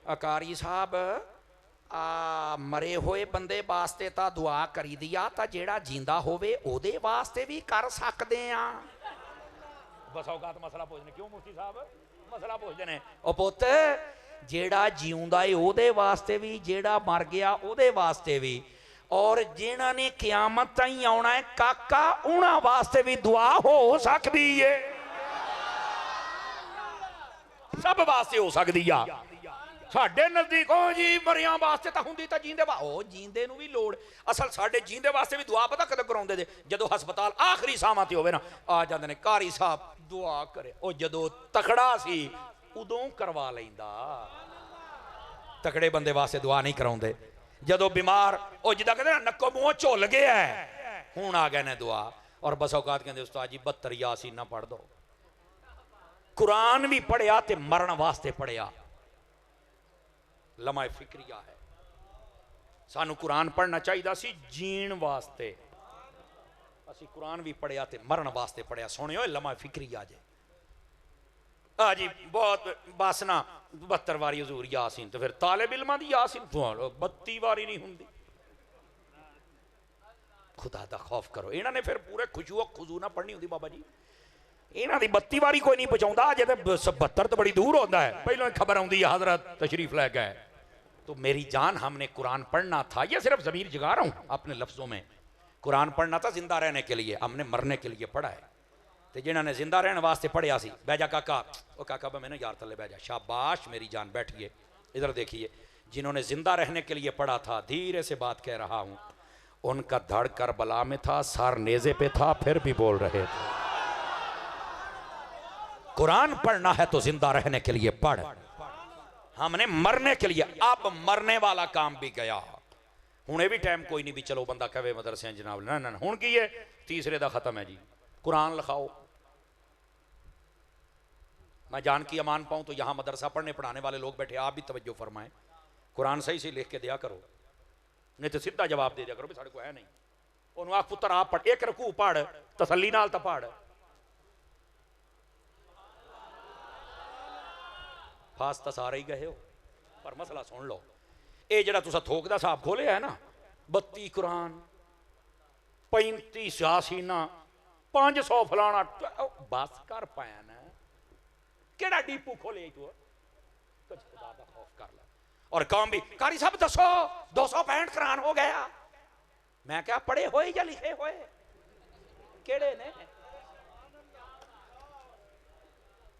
अकारी साहब मरे हुए बंदे वास्ते तो दुआ करी दी आ, तो जेड़ा जींदा होवे ओदे वास्ते भी कर सकते हैं। बस औकात मसला पूछने क्यों मुफ्ती साहब मसला पूछते हैं। ओ पुत जेड़ा जीउंदा है ओदे वास्ते भी, जेड़ा मर गया ओदे वास्ते भी, और जिन्हां ने क़यामत ताईं आउणा है काका उन्हां वास्ते भी दुआ हो सकदी है, सब वास्ते हो सकदी आ। साडे नजदीक हो जी मरियां वास्ते तां हुंदी तां जींदे ओ जींदे नूं भी लोड़। असल साडे जींदे वास्ते भी दुआ पता कदों कराउंदे जे जदों हस्पताल आखिरी साहां ते होवे ना, आ जांदे ने कारी साहब दुआ करे। ओ जदों तकड़ा सी उदों करवा लैंदा, तकड़े बंदे वास्ते दुआ नहीं कराउंदे। जदों बीमार ओ जिद्दां कहंदे ना नक्को मूंह झुल गया है, हुण आ गए ने दुआ। और बस औकात कहंदे उस्ताद जी 72 यासीन ना पढ़ दो। कुरान भी पढ़िया ते मरण वास्ते पढ़िया, लम्हा फिक्रिया है। सानू कुरान पढ़ना चाहिए सी जीण वास्ते, असी कुरान भी पढ़िया ते मरण वास्ते पढ़िया। सुनियो लम्हा फिक्रिया जे जी बहुत बस ना 72 वारी हजूर यासीन, तो फिर तालिब इल्मां दी यासीन 32 वारी नहीं हुंदी। खुदा दा खौफ करो। इन्हां ने फिर पूरे खुशू खुजू ना पढ़नी हुंदी बाबा जी, इन्हां दी 32 वारी कोई नहीं पहुंचाउंदा, जे 72 तो बड़ी दूर होता है। पहलों खबर आउंदी है हजरत तशरीफ ले गए। तो मेरी जान हमने कुरान पढ़ना था, ये सिर्फ ज़मीर जगा रहा हूं अपने लफ्जों में। कुरान पढ़ना था जिंदा रहने के लिए, हमने मरने के लिए पढ़ा है। तो जिन्होंने जिंदा रहने वास्ते पढ़िया सी, बैजा काका ओ काका बा मैंने यार थले बैजा, शाबाश मेरी जान बैठिए इधर देखिए। जिन्होंने जिंदा रहने के लिए पढ़ा था, धीरे से बात कह रहा हूं, उनका धड़ करबला में था, सर नेज़े पे था, फिर भी बोल रहे थे। कुरान पढ़ना है तो जिंदा रहने के लिए पढ़, हमने मरने के लिए। अब मरने वाला काम भी गया, हुणे भी टाइम कोई नहीं भी चलो बंदा कहे मदरसे जनाब ना ना हुण की है, तीसरे का खत्म है जी। कुरान लिखाओ। मैं जान की अमान पाऊं तो यहां मदरसा पढ़ने पढ़ाने वाले लोग बैठे, आप भी तवज्जो फरमाएं, कुरान सही से लिख के दिया करो, नहीं तो सीधा जवाब दे दिया करो भी साढ़े को है नहीं। उन्होंने आख पुत्र आप पढ़, एक रकू पढ़ तसल्ली नाल तो पढ़। फास तो सारे ही गए हो, पर मसला सुन लो। ये जरा तुसा थोक दा हिसाब खोलिया है ना, 32 कुरान 35 यासीना 500 फलाना, बस कर पाया ना, केड़ा डीपू खोले तू, कुछ खुदा दा खौफ कर ले। और काम भी कारी साहब दसो 265 कुरान हो गया। मैं क्या पढ़े हुए या लिखे हुए केड़े ने?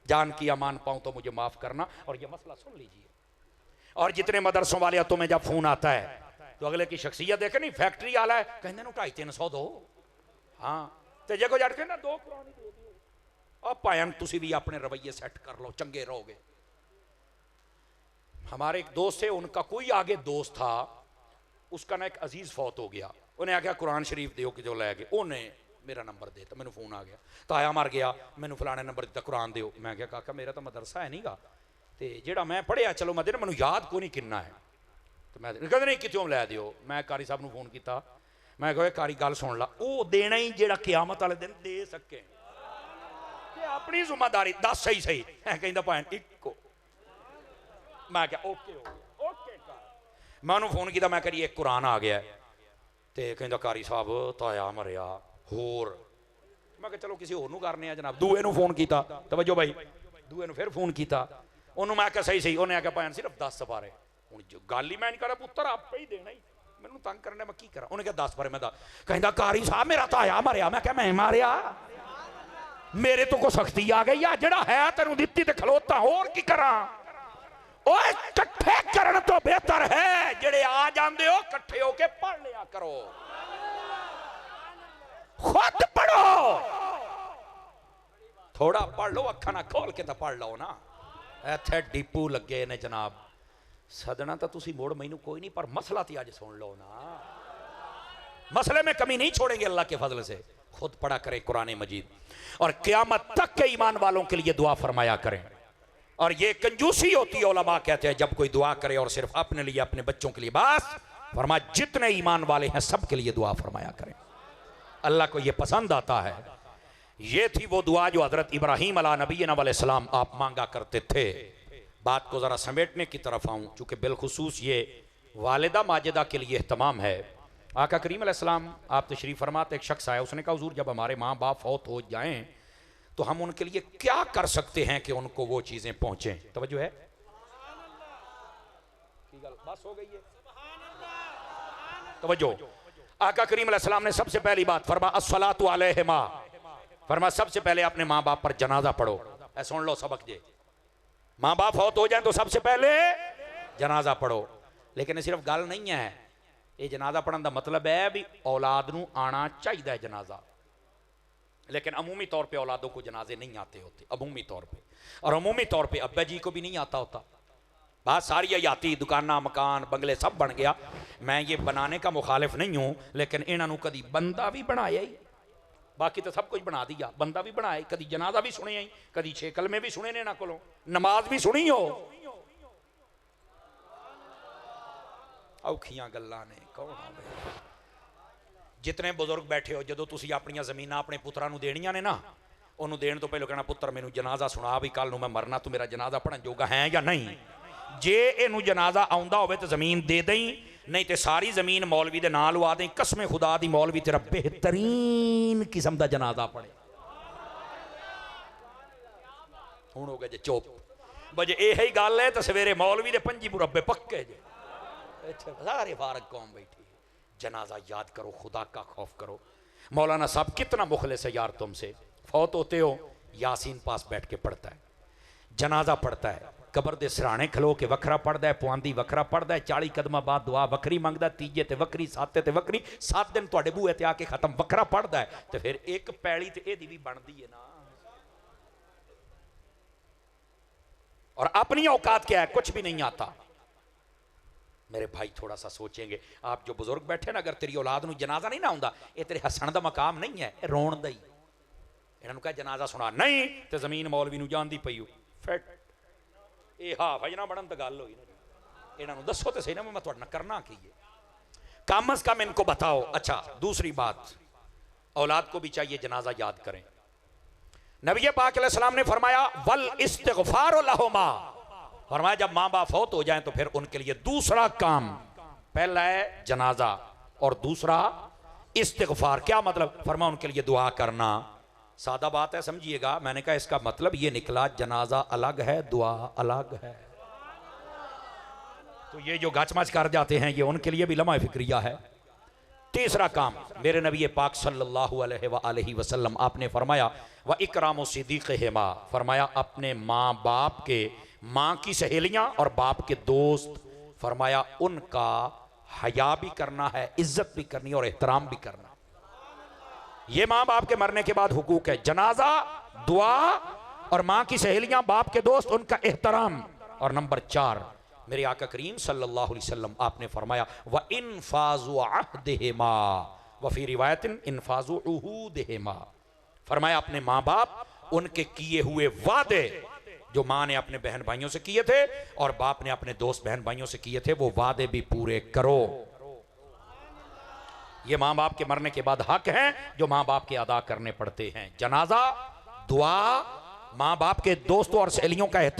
जान की अमान पाऊं तो मुझे माफ करना। और ये मसला सुन लीजिए। और जितने मदरसों वाले तुम्हें जब फोन आता है तो अगले की शख्सियत देखे नहीं, फैक्ट्री आला है कहते 250-300 दो, हाँ तो जे को जट के ना 2 कुरान ही दे दियो। अब पायन तुसी भी अपने रवैये सेट कर लो, चंगे रहोगे। हमारे एक दोस्त थे, उनका कोई आगे दोस्त था, उसका ना एक अजीज फौत हो गया, उन्हें आख्या कुरान शरीफ दियो कि जो लै गए। उन्हें मेरा नंबर देता, मैंने फोन आ गया, ताया मर गया, मैंने फलाने नंबर दिता कुरान दियो। मैं क्या काका मेरा तो मदरसा है नहीं गा, तो जेड़ा मैं पढ़िया चलो मैं देना, मैंने याद को नहीं किन्ना है, तो मैं कहते नहीं कितों लै दियो। मैं कारी साहब को फोन किया, मैं कहा कारी गल सुन ला, वो देना ही जेड़ा क़यामत वाले दिन दे सके, अपनी जिम्मेदारी दस सही सही कहता भैन इको। मैं क्या ओके ओके। मैं उन्होंने फोन किया, मैं करी एक कुरान आ गया, तो कहता कारी साहब ताया मरिया होर। मैं कहा चलो किसी होर नूं करने आ जनाब। दूए नूं फोन किया, तवज्जो भाई, दूए नूं फिर फोन किया, उन्होंने मैं क्या सही सही, उन्हें आख्या भैन सिर्फ 10 सपारे। हुण गल ही मैं नहीं करा, पुत्र आपे ही देना ही, मैनूं तंग करने मैं की करा। उन्हें क्या 10 सपारे, मैं कहता कारी साहब मेरा ताया मरिया। मैं क्या मैं मारिया, मेरे तो को सख्ती आ गई है, जड़ा है तेनू दित्ती ते खलोता, होर की करा। ओए कट्ठे करन तो बेहतर है जेड़े आ जांदे हो कट्ठे होके पढ़ लिया करो, खुद पढ़ो, थोड़ा पढ़ लो, अखा ना खोल के तो पढ़ लो ना। इत्थे डीपू लगे ने जनाब, सदना तो तुसी मोड़ मैनू कोई नहीं, पर मसला तो अज सुन लो ना। मसले में कमी नहीं छोड़ेंगे अल्लाह के फजल से। खुद पढ़ा करें कुरान मजीद, और क़यामत तक के ईमान वालों के लिए दुआ फरमाया करें। और ये कंजूसी होती है, उलमा कहते हैं जब कोई दुआ करे और सिर्फ अपने लिए अपने बच्चों के लिए, बस फरमा जितने ईमान वाले हैं सब के लिए दुआ फरमाया करें, अल्लाह को ये पसंद आता है। ये थी वो दुआ जो हजरत इब्राहीम अला नबीना अलैहिस्सलाम आप मांगा करते थे। बात को ज़रा समेटने की तरफ आऊँ, चूँकि बिलखुसूस ये वालिदा माजिदा के लिए एहतमाम है। आका करीम अलैहिस्सलाम आप तशरीफ़ फरमाते, एक शख्स आया, उसने कहा हुजूर जब हमारे माँ बाप फौत हो जाएं तो हम उनके लिए क्या कर सकते हैं कि उनको वो चीज़ें पहुँचें। तवज्जो है, बस हो गई है, तवज्जो। आका करीम अलैहिस्सलाम ने सबसे पहली बात फरमा अस्सलातु अलैहिमा, फरमा सबसे पहले अपने माँ बाप पर जनाजा पढ़ो। सुन लो सबक जे, माँ बाप फौत हो जाए तो सबसे पहले जनाजा पढ़ो। लेकिन सिर्फ गल नहीं है, ये जनाजा पढ़ने का मतलब है भी औलाद नूं आना चाहिए जनाजा, लेकिन अमूमी तौर पे औलादों को जनाजे नहीं आते होते, अमूमी तौर पे। और अमूमी तौर पे अब्बा जी को भी नहीं आता होता। बात सारी यही आती, दुकाना मकान बंगले सब बन गया। मैं ये बनाने का मुखालिफ नहीं हूँ, लेकिन इन्होंने कभी बंदा भी बनाया ही, बाकी तो सब कुछ बना दिया, बंदा भी बनाया, कभी जनाजा भी सुने ही, कभी 6 कलमे भी सुने ने ना को, नमाज भी सुनी हो। औखियां गल्लां ने कौन आवे। जितने बुजुर्ग बैठे हो, जो तुसी अपनी जमीन अपने पुत्रां नूं देनियां ने ना, उन्होंने देने तो पहले कहना पुत्र मैनू जनाजा सुना भी, कल नूं मैं मरना, तू मेरा जनाजा पढ़न जोगा है या नहीं। जे इनू जनाजा आउंदा होवे तो जमीन दे दई, नहीं तो सारी जमीन मौलवी दे नाल लवा दें। कसम खुदा दी मौलवी तेरा बेहतरीन किस्म का जनाजा पढ़े। हुण हो गए जे चुप, बजे यही गल है तो सवेरे मौलवी दे 5 मुरब्बे पक्के जे, सारे फारग कौम बैठी। जनाजा याद करो, खुदा का खौफ करो। मौलाना साहब कितना मुखलिस है यार तुमसे, फौत होते हो यासीन पास बैठ के पढ़ता है, जनाजा पढ़ता है, कबर दे सराणे खलो के वखरा पढ़ता है, पुआंदी वखरा पढ़ता है, 40 कदम बाद दुआ वखरी मंगता, तीजे ते वखरी, साते ते वखरी, 7 दिन तुहाडे बूहे ते आके खत्म वखरा पढ़ता है। तो फिर एक पैली ते एदी भी बनती है ना। और अपनी औकात क्या है, कुछ भी नहीं आता। मेरे भाई थोड़ा सा सोचेंगे, आप जो बुजुर्ग बैठे ना, अगर तेरी औलाद नूं जनाजा नहीं ना आउंदा, ये तेरे हसन दा मकाम नहीं है, रोण दा ही। इन्हां नूं कह जनाजा सुना, नहीं तो जमीन मौलवी नूं जांदी पई हो फिट। ये हाँ भाई ना बनन तो गल होई ना, इन्हां नूं दसो तो सही ना मैं तुहाडे नाल करना की है, कम अज कम इनको बताओ। अच्छा दूसरी बात, औलाद को भी चाहिए जनाजा याद करें। नबी पाक अलैहिस्सलाम ने फरमाया वल इस्तिगफार लहुमा, फरमाया जब माँ बाप फौत हो जाएं तो फिर उनके लिए दूसरा काम, पहला है जनाजा और दूसरा इस्तिगफार। क्या मतलब? फरमा उनके लिए दुआ करना। सादा बात है, समझिएगा। मैंने कहा इसका मतलब ये निकला जनाजा अलग है, दुआ अलग है। तो ये जो गचमच कर जाते हैं ये उनके लिए भी लम्हा फिक्रिया है। तीसरा काम, मेरे नबी पाक सल्लल्लाहु अलैहि वसल्लम आपने फरमाया व इकराम सिद्दीक़हिमा, फरमाया अपने माँ बाप के, माँ की सहेलियां और बाप के दोस्त, फरमाया उनका हया भी करना है, इज्जत भी करनी है और एहतराम भी करना। ये माँ बाप के मरने के बाद हुकूक है, जनाजा, दुआ और माँ की सहेलियां, बाप के दोस्त, उनका एहतराम। और नंबर 4, मेरे आका करीम सल्लल्लाहु अलैहि वसल्लम आपने फरमाया व इनफाजु अहदिहिमा व फी रिवायतिन इनफाजु उहूदिहिमा, फरमाया अपने माँ बाप उनके किए हुए वादे जो माँ ने अपने बहन भाइयों से किए थे और बाप ने अपने दोस्त बहन भाइयों से किए थे, वो वादे भी पूरे करो। ये माँ बाप के मरने के बाद हक हैं जो माँ बाप के अदा करने पड़ते हैं। जनाजा, दुआ, माँ बाप के दोस्तों और सहेलियों का एहतराम।